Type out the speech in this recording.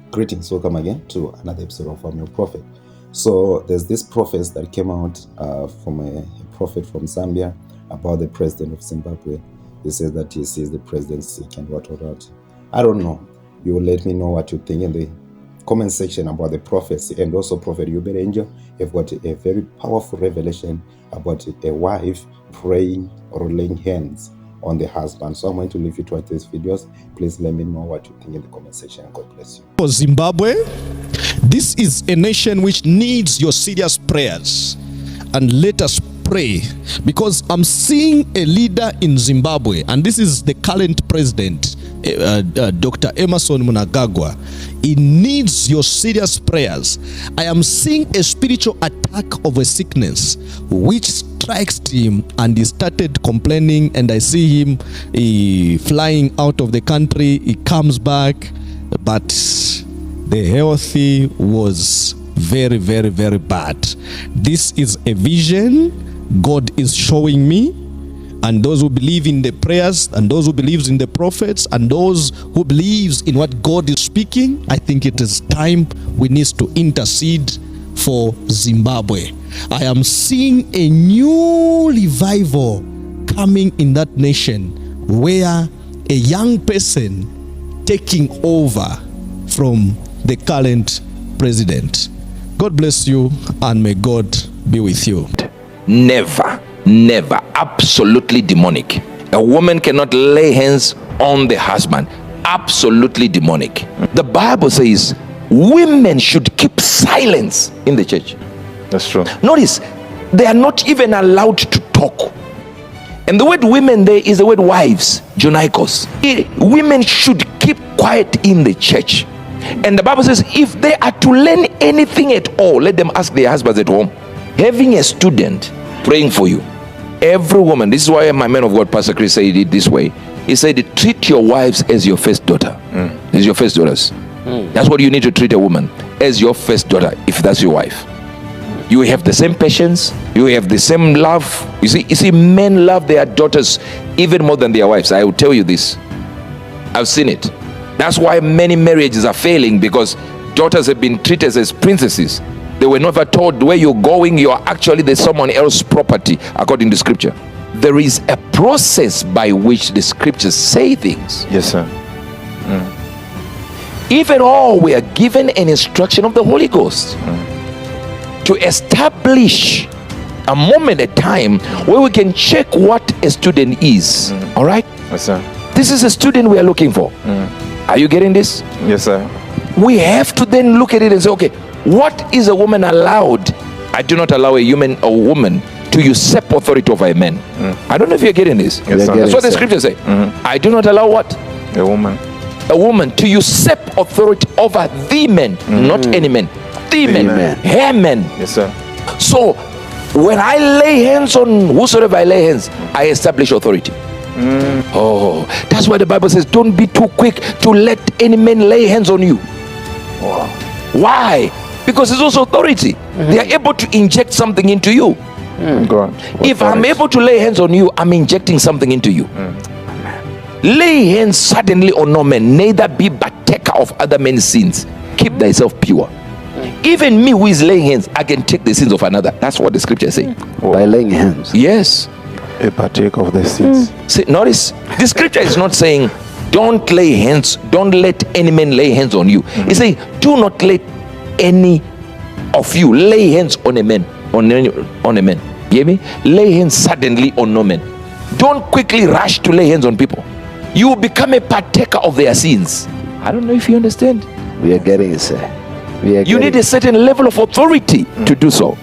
Greetings, welcome again to another episode of I'm Your Prophet. So there's this prophet that came out from a prophet from Zambia about the president of Zimbabwe. He says that he sees the president sick and what. I don't know. You will let me know what you think in the comment section about the prophecy. And also Prophet Uebert Angel have got a very powerful revelation about a wife praying or laying hands on the husband. So I'm going to leave you to watch these videos. Please let me know what you think in the comment section. God bless you. For Zimbabwe, this is a nation which needs your serious prayers, and let us pray, because I'm seeing a leader in Zimbabwe, and this is the current president, Dr. Emerson Munangagwa. He needs your serious prayers. I am seeing a spiritual attack of a sickness which strikes him, and he started complaining, and I see him flying out of the country. He comes back, but the health was very, very, very bad. This is a vision God is showing me, and those who believe in the prayers, and those who believes in the prophets, and those who believes in what God is speaking, I think it is time we need to intercede for Zimbabwe. I am seeing a new revival coming in that nation, where a young person taking over from the current president. God bless you, and may God be with you. Never, absolutely demonic. A woman cannot lay hands on the husband. Absolutely demonic. The Bible says women should keep silence in the church. That's true. Notice, they are not even allowed to talk. And the word women there is the word wives, Jonikos. Women should keep quiet in the church. And the Bible says if they are to learn anything at all, let them ask their husbands at home. Having a student praying for you, every woman, this is why my man of God, Pastor Chris, said it this way. He said, treat your wives as your first daughter. As your first daughters. That's what you need to treat a woman, as your first daughter, if that's your wife. You have the same patience, you have the same love. You see, men love their daughters even more than their wives. I will tell you this. I've seen it. That's why many marriages are failing, because daughters have been treated as princesses. They were never told where you're going. You're actually the someone else's property, according to scripture. There is a process by which the scriptures say things. Yes, sir. If at all we are given an instruction of the Holy Ghost to establish a moment, a time where we can check what a student is. All right? Yes, sir. This is a student we are looking for. Are you getting this? Yes, sir. We have to then look at it and say, okay, what is a woman allowed? I do not allow a woman to usurp authority over a man. I don't know if you're getting this. Yes, sir. That's what the scriptures say. I do not allow what? A woman to usurp authority over the man, not any man. The man, her man. Yes, sir. So when I lay hands on whosoever I lay hands, I establish authority. Oh, that's why the Bible says don't be too quick to let any man lay hands on you. Wow. Why? Because it's also authority. They are able to inject something into you. God. If I'm able to lay hands on you, I'm injecting something into you. Lay hands suddenly on no man, neither be partaker of other men's sins. Keep thyself pure. Even me who is laying hands, I can take the sins of another. That's what the scripture say. By laying hands. Yes. A partaker of the sins. See, notice the scripture is not saying don't lay hands, don't let any man lay hands on you. It's saying do not let any of you lay hands on a man, on a man. You hear me? Lay hands suddenly on no man. Don't quickly rush to lay hands on people. You will become a partaker of their sins. I don't know if you understand. We are getting it, sir. You need a certain level of authority to do so.